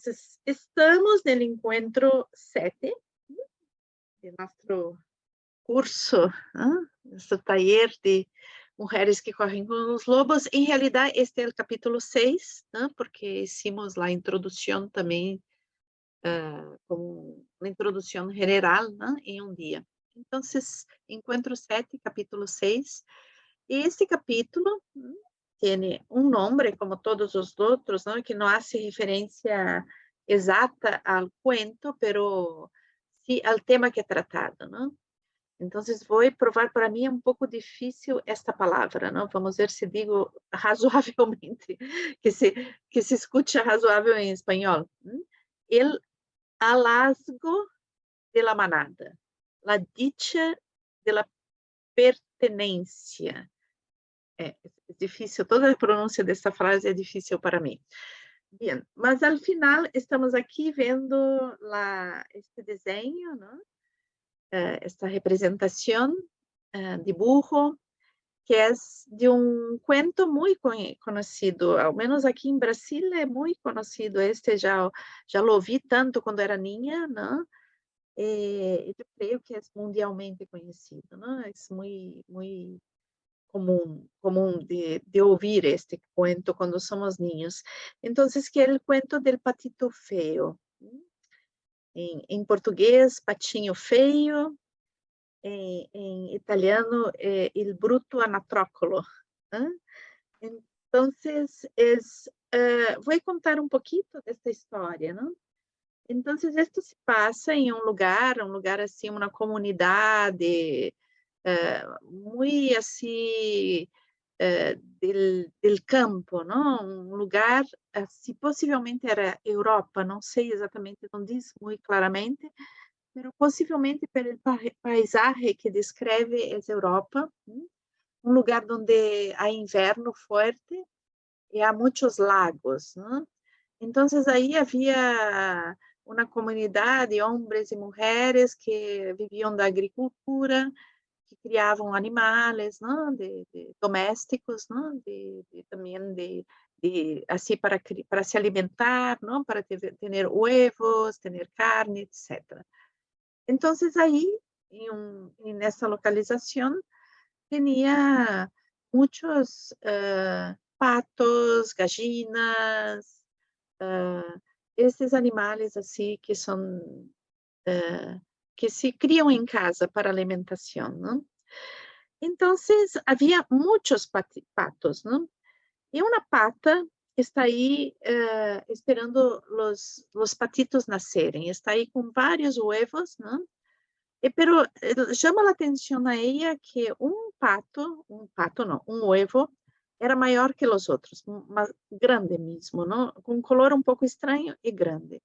Entonces, estamos en el encuentro 7 de nuestro curso, ¿no? Nuestro taller de mujeres que corren con los lobos. En realidad, este es el capítulo 6, ¿no? Porque hicimos la introducción también, como una introducción general, ¿no? En un día. Entonces, encuentro 7, capítulo 6. Y este capítulo, ¿no?, tiene un nombre, como todos los otros, ¿no?, que no hace referencia exacta al cuento, pero sí al tema que he tratado, ¿no? Entonces voy a probar, para mí es un poco difícil esta palabra, ¿no? Vamos a ver si digo razoablemente, que se escucha razoável en español. El hallazgo de la manada, la dicha de la pertenencia. É difícil, toda a pronúncia dessa frase é difícil para mim. Bem, mas al final estamos aqui vendo este desenho, ¿no? Esta representação, dibujo, que é de um cuento muito conhecido, ao menos aqui em Brasil é muito conhecido. Este já lo vi tanto quando era niña, ¿no? Eu creio que é mundialmente conhecido, ¿no? É muito común de oír este cuento cuando somos niños. Entonces, que es el cuento del patito feo. En portugués, patinho feio. En italiano, el bruto anatrócolo. Entonces, voy a contar un poquito de esta historia, ¿no? Entonces, esto se pasa en un lugar así, una comunidad muy así, del campo, ¿no? Un lugar así, posiblemente era Europa, no sé exactamente, no dice muy claramente, pero posiblemente por el paisaje que describe es Europa, ¿no? Un lugar donde hay invierno fuerte y hay muchos lagos, ¿no? Entonces ahí había una comunidad de hombres y mujeres que vivían de agricultura, que criavam animales, ¿no? Domésticos, ¿no? También así para se alimentar, ¿no? Para tener huevos, tener carne, etc. Entonces ahí, en esa localización, tenía muchos patos, gallinas, esses animales así que son que se criam em casa para alimentação, não? Então, havia muitos patos, não? E uma pata está aí esperando os patitos nascerem, está aí com vários huevos, não? Pero chama a atenção a ella que um pato não, um huevo, era maior que os outros, mas grande mesmo, não? Com um color um pouco estranho e grande.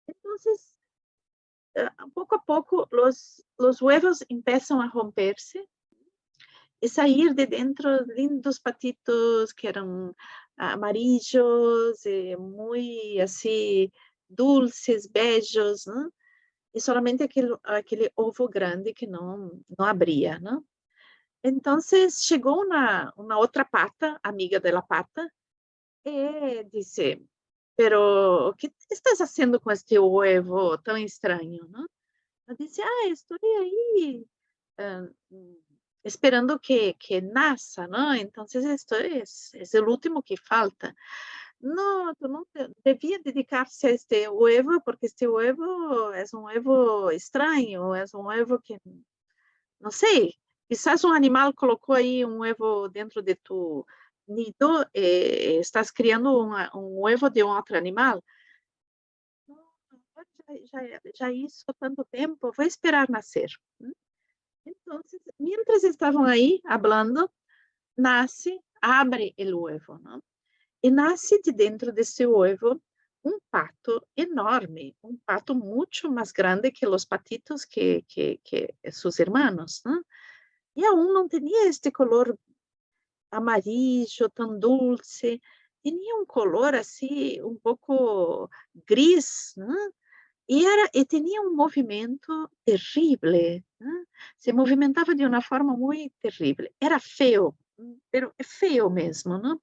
Então, poco a poco los huevos empiezan a romperse y salir de dentro lindos patitos que eran amarillos, muy así dulces, bellos, ¿no? Y solamente aquel ovo grande que no abría, ¿no? Entonces llegó una otra pata, amiga de la pata, y dice, pero, ¿qué estás haciendo con este huevo tan extraño, no? Dice, estou aí esperando que nasça, ¿no? Entonces esto es el último que falta. No, tú no debía dedicarse a este huevo porque este huevo es un huevo extraño, es un huevo que, no sé, quizás un animal colocó ahí un huevo dentro de tu nido, estás criando un huevo de un otro animal. Já isso há tanto tempo, vou esperar nascer. Então, mientras estavam aí hablando, abre o huevo, ¿no? E nasce de dentro desse huevo um pato enorme, um pato muito mais grande que os patitos que seus irmãos, ¿no? E aún não tinha este color amarillo, tão dulce, tinha um color assim, um pouco gris, ¿no? E tinha um movimento terrível, né? Se movimentava de uma forma muito terrível. Era feio, pero é feio mesmo, não?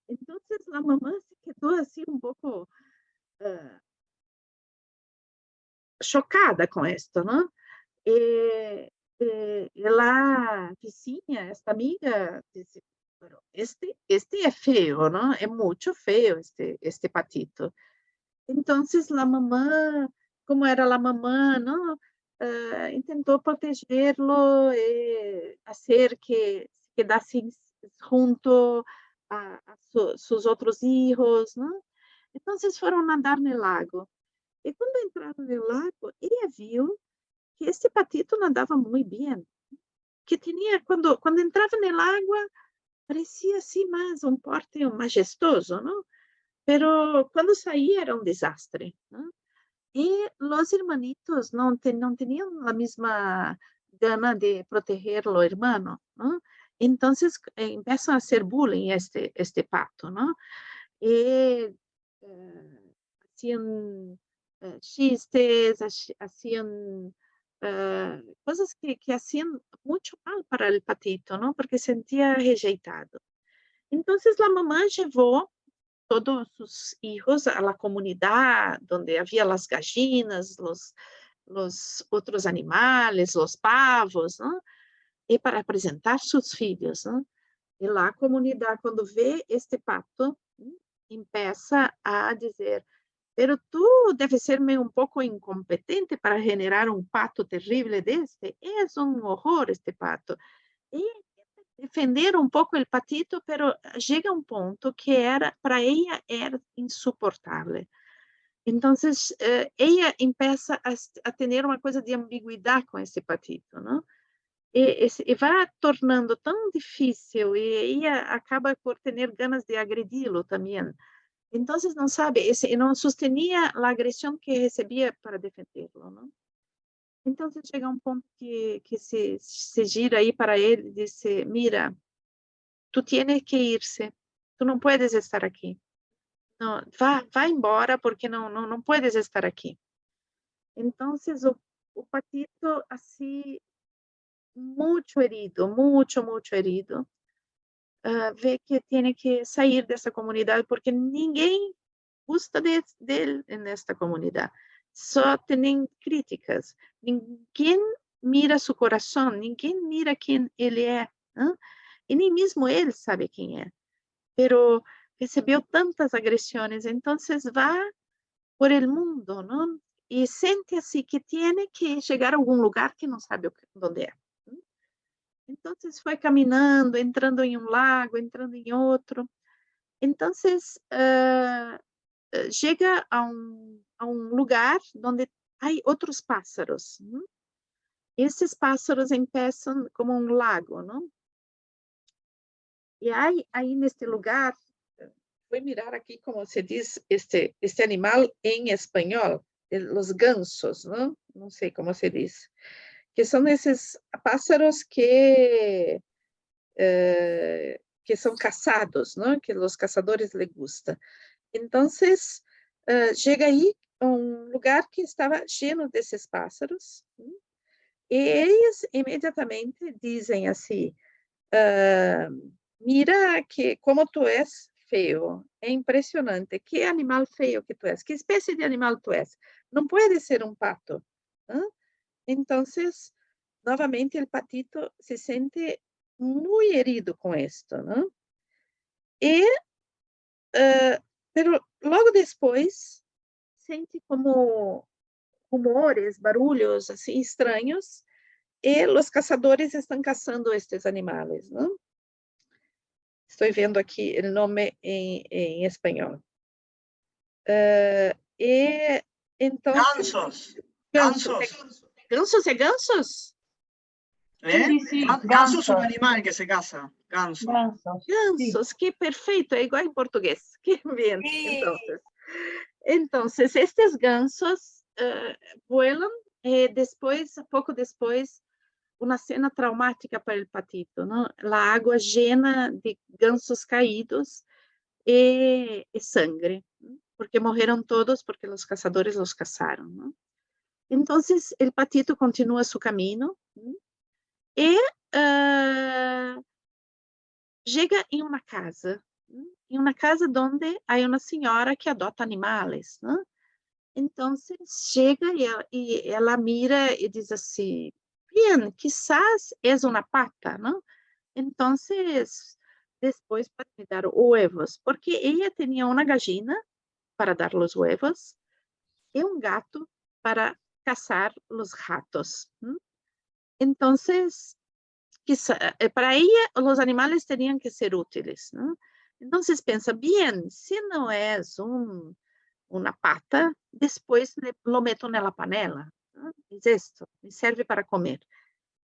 Então, a mamãe se quedou assim um pouco chocada com isto, não? E, ela, vizinha, esta amiga, disse, "Pero este é feio, não? É muito feio este patito." Então, a mamã, como era a mamã, não? Tentou protegê-lo e fazer que se quedasse junto a seus outros filhos, não? Então, foram nadar no lago. E quando entraram no lago, ela viu que este patito nadava muito bem, que tinha, quando entrava na água, parecia assim mais um porte majestoso, não? Pero quando saía era um desastre, não? E os hermanitos não tinham a mesma gana de proteger o irmão, não? Então, começam a ser bullying este pato, não? E hacían chistes, hacían cosas que hacían mucho mal para el patito, ¿no? Porque sentía rejeitado. Entonces la mamá llevó todos sus hijos a la comunidad donde había las gallinas, los otros animales, los pavos, ¿no? Y para apresentar sus filhos, ¿no? E lá a comunidade, quando vê este pato, começa a dizer: "Pero tú debes ser meio um pouco incompetente para generar um pato terrível deste. É um horror este pato." E defender um pouco o patito, pero chega um ponto que era para ela era insuportável. Então, ela começa a ter uma coisa de ambiguidade com esse patito, não? E vai tornando tão difícil, e ela acaba por ter ganas de agredi-lo também. Então, não sabe, não sustenia a agressão que recebia para defendê-lo, não? Então, chega um ponto que se gira aí para ele e diz: "Mira, tu tienes que irse, tu não puedes estar aqui. Não, vá embora porque não puedes estar aqui." Então, o patito, assim, muito herido, muito herido, vê que tem que sair dessa comunidade porque ninguém gosta dele nesta comunidade. Só tem críticas. Ninguém mira seu coração, ninguém mira quem ele é. Né? E nem mesmo ele sabe quem é. Pero recebeu tantas agressões, então vai por el mundo, não? E sente assim que tem que chegar a algum lugar que não sabe onde é. Então, foi caminhando, entrando em um lago, entrando em outro. Então, chega a um lugar onde há outros pássaros. Esses pássaros começam como um lago, não? E aí neste lugar, vou mirar aqui como se diz este animal em espanhol, os gansos, não? Não sei como se diz. Que são esses pássaros que são caçados, não? Que os caçadores les gusta. Então, chega aí a um lugar que estava cheio desses pássaros, e eles imediatamente dizem assim: "Mira que como tu és feio, é impressionante, que animal feio que tu és, que espécie de animal tu és, não pode ser um pato." Então, novamente, o patito se sente muito herido com isto, não? E, pero logo depois, sente como rumores, barulhos assim estranhos, e os caçadores estão caçando estes animais, não? Estou vendo aqui o nome em espanhol. E então. Gansos. Gansos. Gansos é gansos? ¿Eh? Sí, sí, Ganso es un gansos. animal que se caza. Ganso. Gansos. Gansos, que perfeito, é igual em português. Que bem. Sí. Então, estes gansos voam e depois, pouco depois, uma cena traumática para o patito, não? A água llena de gansos caídos e sangue, porque morreram todos porque os caçadores os caçaram, não? Então, o patito continua seu caminho e chega em uma casa onde há uma senhora que adota animais, né? Entonces chega e ela mira e diz assim: "Bien, quizás es una pata, ¿no? Entonces, después pode me dar huevos", porque ella tenía una gallina para dar los huevos y un gato para cazar los gatos. Entonces, quizá, para ella los animales tenían que ser útiles, ¿no? Entonces piensa, bien, si no es una pata, después lo meto en la panela, ¿no? Es esto, me serve para comer.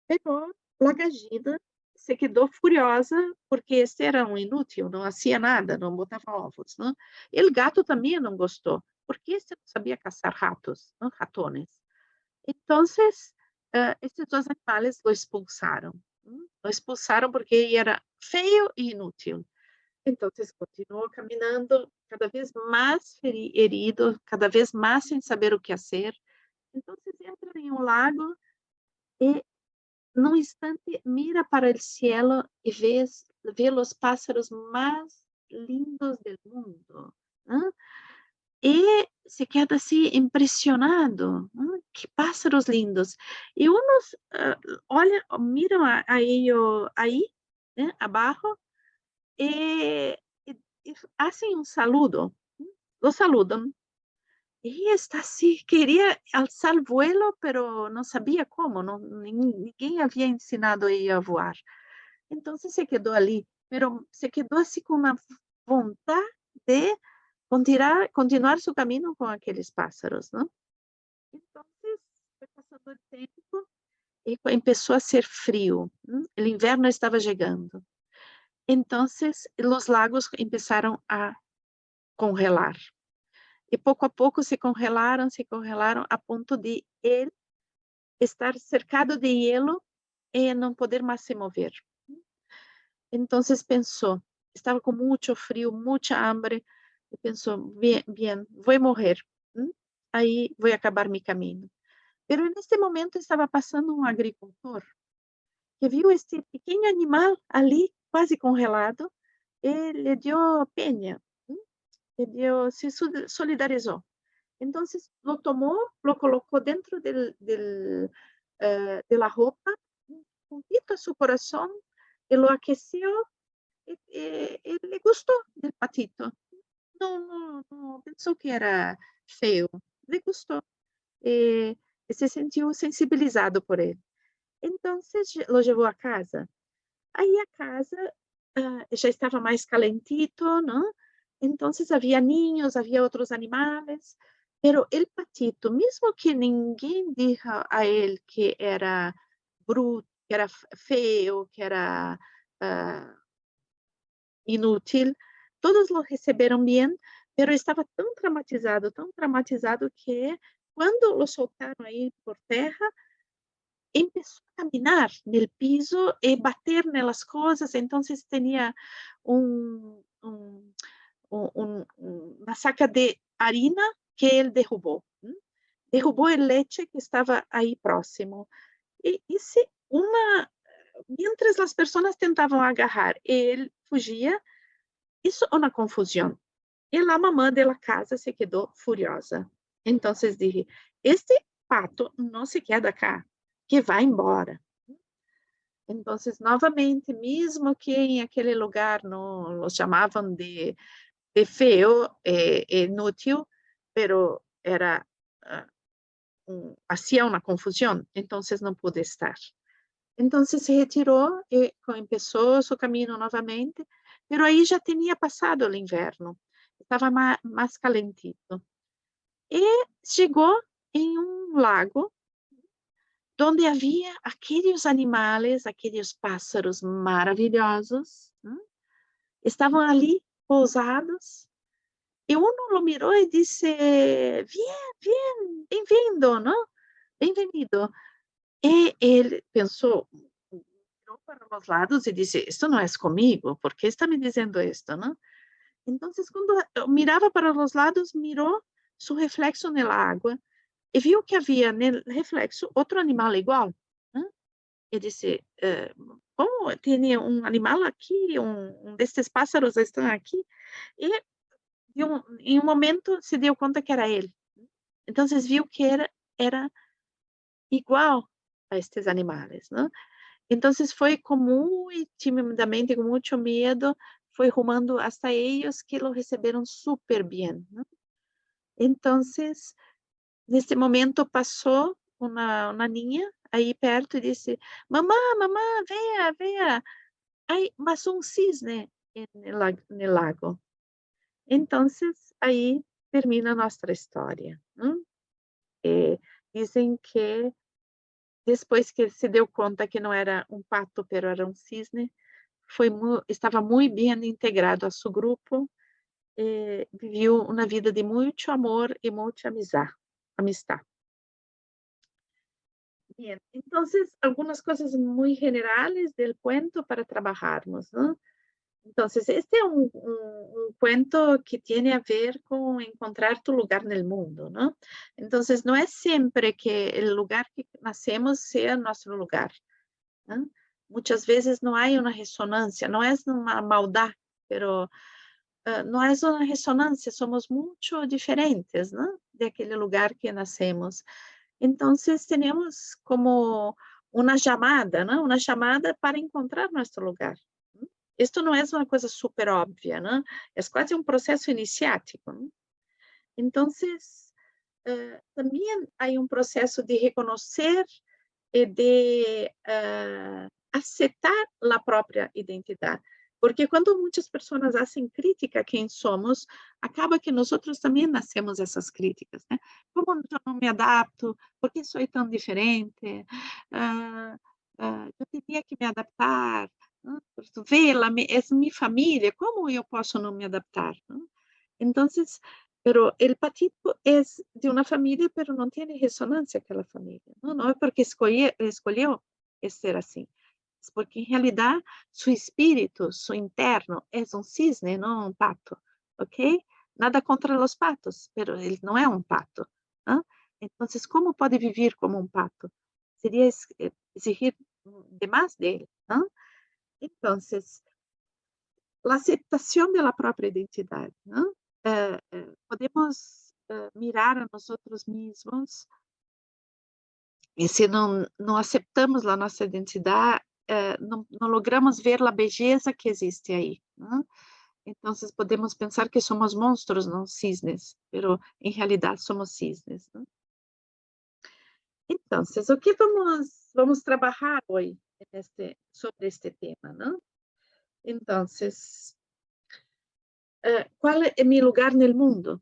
Pero la gallina se quedó furiosa porque este era un inútil, no hacía nada, no botava ovos, ¿no? El gato también no gostó, porque este no sabía cazar ratos, ¿no? Ratones. Entonces, esses dois animales lo expulsaram. Lo expulsaram porque ele era feio e inútil. Então, continuou caminhando, cada vez mais herido, cada vez mais sem saber o que fazer. Então, entra em um lago e, num instante, mira para o céu e vê os pássaros mais lindos do mundo. Né? E se queda assim impressionado, que pássaros lindos. E uns olham, miram a ello aí, né, abaixo, e fazem um saludo, lo saludam. E está assim, queria alçar vuelo, pero não sabia como, ninguém havia ensinado ela a voar. Então se quedou ali, pero se quedou assim com uma vontade de continuar su camino con aquellos pájaros, ¿no? Entonces, fue pasando el tiempo y empezó a hacer frío, ¿no? El invierno estaba llegando. Entonces, los lagos empezaron a congelar. Y poco a poco se congelaron a punto de él estar cercado de hielo y no poder más se mover. Entonces pensó, estaba con mucho frío, mucha hambre, y pensó, bien, bien, voy a morrer. Aí vou acabar meu caminho. Pero neste momento estava passando um agricultor que viu este pequeno animal ali, quase congelado, e lhe deu pena, se solidarizou. Então, lo tomou, lo colocou dentro de la roupa, juntito a seu coração, e lo aqueceu, e le gostou do patito. Não pensou que era feio, le gostou. E se sentiu sensibilizado por ele. Então, lo levou a casa. Aí a casa já estava mais calentito, não? Então, havia ninhos, havia outros animais, pero el patito, mesmo que ninguém disse a ele que era bruto, que era feio, que era inútil, todos lo receberam bem, pero estava tão traumatizado que quando lo soltaram aí por terra, começou a caminhar no piso e bater nas coisas, então tinha uma saca de harina que ele derrubou. Derrubou o leite que estava aí próximo. E se mientras as pessoas tentavam agarrar, ele fugia, isso é uma confusão. E a mamã da casa se quedou furiosa. Então disse: este pato não se queda cá, que vai embora. Então, novamente, mesmo que em aquele lugar não os chamavam de feio, inútil, pero era hacía uma confusão, então não pude estar. Então se retirou e começou seu caminho novamente, pero aí já tinha passado o inverno, estava mais calentito. E chegou em um lago onde havia aqueles animais, aqueles pássaros maravilhosos, estavam ali pousados, e um lo mirou e disse: bien, bien, bem-vindo, não? Bem-vindo. E ele pensou, mirou para os lados e disse: isto não é comigo, por que está me dizendo isto, não? Então, quando mirava para os lados, mirou seu reflexo na água e viu que havia no reflexo outro animal igual. E disse: como tem um animal aqui, um destes pássaros estão aqui? E em um momento se deu conta que era ele. Entonces viu que era igual a estes animais, né? Entonces foi com muito timidamente, com muito medo, foi rumando hasta eles que lo receberam super bem, né? Entonces, nesse momento passou uma niña aí perto e disse: mamá, mamá, vea, vea, hay mas um cisne en el lago. Entonces, aí termina a nossa história, né? Dizem que depois que se deu conta que não era um pato, pero era um cisne, estava muito bem integrado a seu grupo, viveu uma vida de muito amor e muita amistad. Bien, entonces algunas cosas muy generales del cuento para trabajarnos, ¿no? Entonces, este es un cuento que tiene a ver con encontrar tu lugar en el mundo, ¿no? Entonces, no es siempre que el lugar que nacemos sea nuestro lugar, ¿no? Muchas veces no hay una resonancia, no es una maldad, pero no es una resonancia, somos mucho diferentes, ¿no? De aquel lugar que nacemos. Entonces, tenemos como una llamada, ¿no? Una llamada para encontrar nuestro lugar. ¿No? Esto no es una cosa súper obvia, ¿no? Es casi un proceso iniciático, ¿no? Entonces, también hay un proceso de reconocer e de aceitar a própria identidade. Porque quando muitas pessoas fazem crítica a quem somos, acaba que nós outros também nascemos essas críticas, né? Como eu não me adapto? Por que sou tão diferente? Eu teria que me adaptar. Vê, é minha família, como eu posso não me adaptar? Então, pero el patito es de una familia, pero no tiene resonancia con la familia. No, no es porque escogió ser así. Es porque en realidad su espíritu, su interno, es un cisne, no un pato. ¿Ok? Nada contra los patos, pero él no es un pato. ¿No? Entonces, ¿cómo puede vivir como un pato? Sería exigir de más de él. ¿No? Entonces, la aceptación de la propia identidad. ¿No? Podemos mirar a nosotros mismos e se não aceptamos a nossa identidade, não logramos ver a beleza que existe aí. Né? Então, podemos pensar que somos monstros, não cisnes, mas em realidade somos cisnes. Né? Então, o que vamos trabalhar hoje sobre este tema? Né? Então, qual é meu lugar no mundo?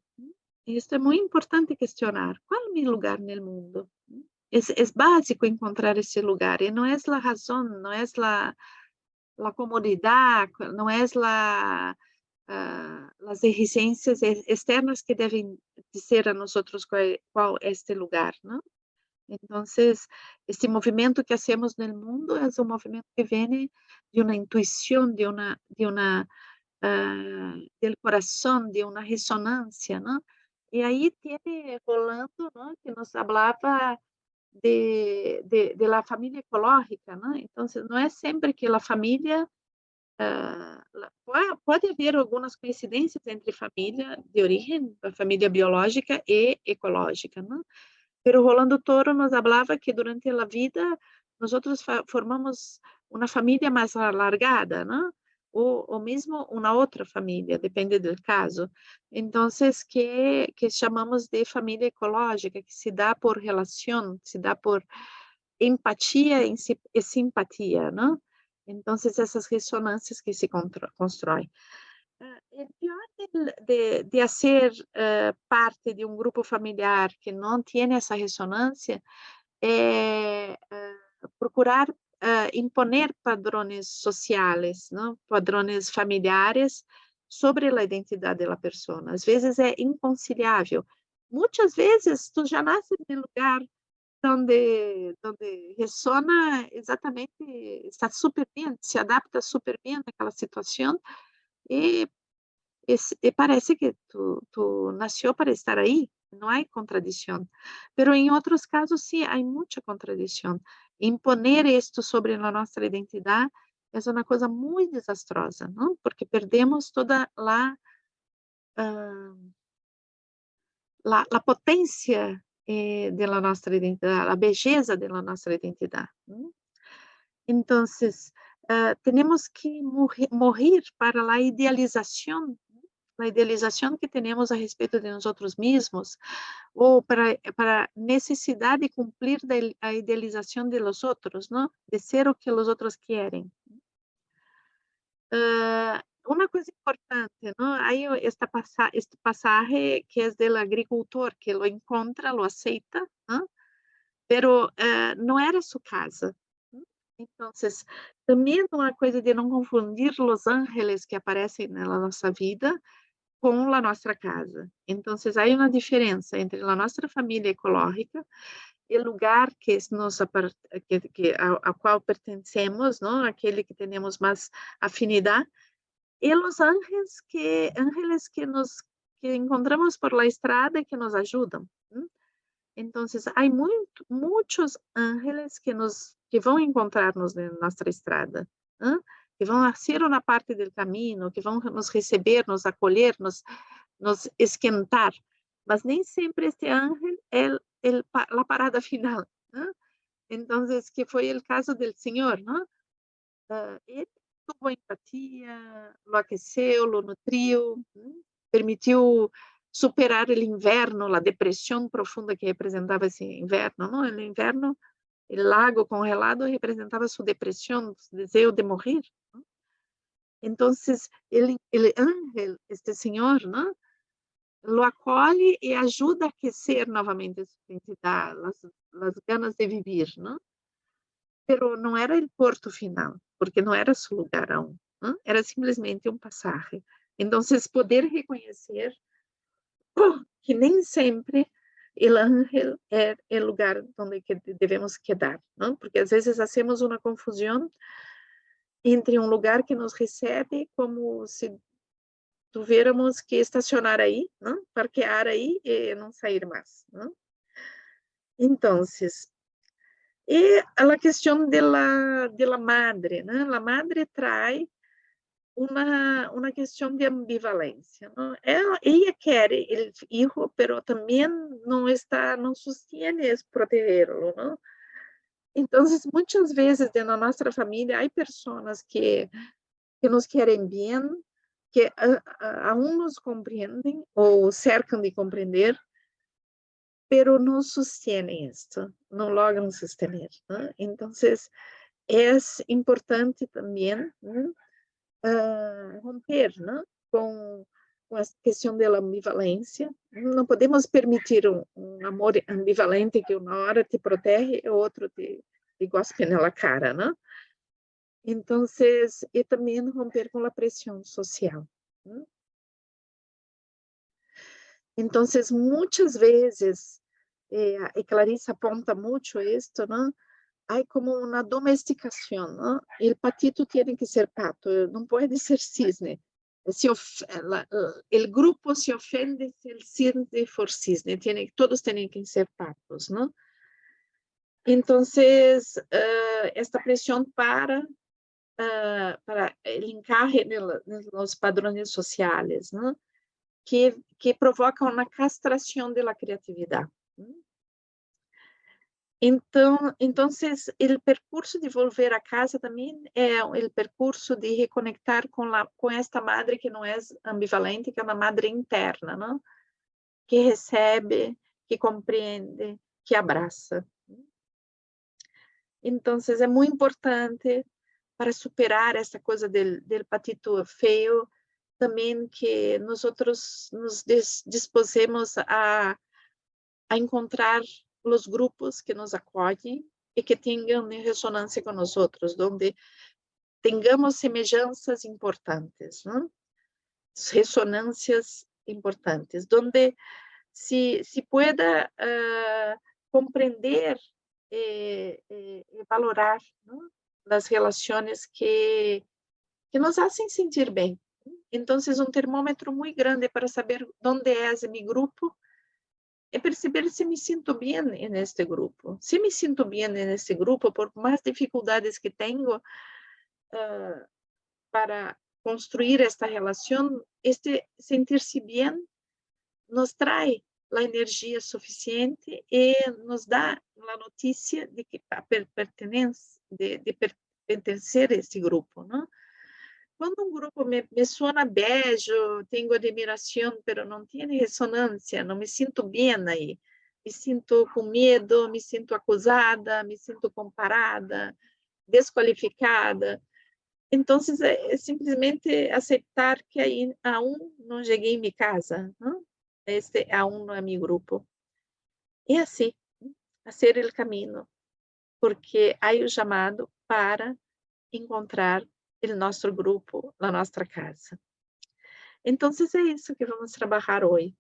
Isso é muito importante questionar. Qual é meu lugar no mundo? É básico encontrar esse lugar, e não é a razão, não é a comodidade, não é as exigências externas que devem dizer a nós qual é este lugar, não? Então, este movimento que hacemos no mundo é um movimento que vem de uma intuição, del coração, de uma ressonância, não? E aí tem Rolando, não? Que nos falava de la familia ecológica, ¿no? Entonces, no es siempre que la familia, puede haber algunas coincidencias entre familia de origen, la familia biológica e ecológica, ¿no? Pero Rolando Toro nos hablaba que durante la vida nosotros formamos una familia más alargada, ¿no? Ou mesmo uma outra família, depende do caso. Então, que chamamos de família ecológica, que se dá por relação, se dá por empatia e simpatia, não? Então, essas ressonâncias que se constroem. O pior de fazer parte de um grupo familiar que não tem essa ressonância é procurar imponer padrões sociais, não? Padrões familiares sobre a identidade da pessoa. Às vezes é inconciliável. Muitas vezes tu já nasces em lugar onde ressona exatamente, está super bem, se adapta super bem naquela situação e, e parece que tu nasceu para estar aí, não há contradição. Mas em outros casos, sim, há muita contradição. Imponer isto sobre a nossa identidade é uma coisa muito desastrosa, não? Porque perdemos toda a potência da nossa identidade, a beleza da nossa identidade. Então, temos que morrer para a idealização que temos a respeito de nós mesmos, ou para a necessidade de cumprir a idealização de los outros, não? De ser o que os outros querem. Uma coisa importante, não? Aí este passagem que é do agricultor, que lo encontra, lo aceita, não? Pero não era sua casa. Então, também uma coisa de não confundir os ángeles que aparecem na nossa vida com a nossa casa. Então, há uma diferença entre a nossa família ecológica, o lugar que nos ao qual pertencemos, não? Aquele que temos mais afinidade, e os ángeles que encontramos por la estrada e que nos ajudam. Então, há muitos ángeles que vão encontrar-nos na nossa estrada, que vão ser uma parte do caminho, que vão nos receber, nos acolher, nos esquentar, mas nem sempre este ángel é a parada final. Então, que foi o caso do Senhor, não? Ele tuvo empatia, lo aqueceu, lo nutriu, permitiu superar o inverno, a depressão profunda que representava esse inverno, não? O inverno, o lago congelado representava sua depressão, o desejo de morrer. Então, o ángel, este Senhor, não? Lo acolhe e ajuda a aquecer novamente sua identidade, as ganas de viver, não? Pero não era o porto final, porque não era seu lugar aún, não? Era simplesmente um passagem. Então, poder reconhecer que nem sempre o ángel é o lugar onde devemos quedar, não? Porque às vezes hacemos uma confusão entre um lugar que nos recebe como se tivéssemos que estacionar aí, não? Parquear aí e não sair mais, não? Então, e a questão da madre, né? A madre traz uma questão de ambivalência, não? Ela quer o filho, mas também não sostiene protegê-lo, não? Então, muitas vezes na nossa família há pessoas que nos querem bem, que aún nos compreendem ou cercam de compreender, pero não sostienen isto, não logram sostener, ¿no? Então, é importante também, ¿no? Romper, ¿no? com a questão da ambivalência. Não podemos permitir um amor ambivalente que uma hora te protege e outro te gospe na cara, ¿no? Então, e também romper com a pressão social, ¿no? Então, muitas vezes, e Clarissa aponta muito isso, não? Há como uma domesticação, não? O patito tem que ser pato, não pode ser cisne. O grupo se ofende se o cisne for cisne, todos têm que ser patos, não? Então, esta pressão para o encaje nos padrões sociais, não? Que provoca uma castração da criatividade. Então, o percurso de volver a casa também é o percurso de reconectar com esta madre que não é ambivalente, que é uma madre interna, não? Que recebe, que compreende, que abraça. Então, é muito importante para superar essa coisa do patito feio, também que nós nos disposemos a encontrar os grupos que nos acolhem e que tenham ressonância com nós outros, onde tenhamos semelhanças importantes, não? Ressonâncias importantes, onde se pueda compreender e valorar, não? As relações que nos fazem sentir bem. Então, um termômetro muito grande para saber onde é meu grupo é perceber se me sinto bem neste grupo. Se me sinto bem neste grupo, por mais dificuldades que tenho para construir esta relação, este sentir-se bem nos traz a energia suficiente e nos dá a notícia de que pertencer a esse grupo, não? Quando um grupo me suena bello, tenho admiração, mas não tem ressonância, não me sinto bem aí. Me sinto com medo, me sinto acusada, me sinto comparada, desqualificada. Então, é simplesmente aceitar que aí aún não cheguei em minha casa, não? Este aún não é meu grupo. E assim, fazer o caminho, porque há o chamado para encontrar o nosso grupo, a nossa casa. Então, é isso que vamos trabalhar hoje.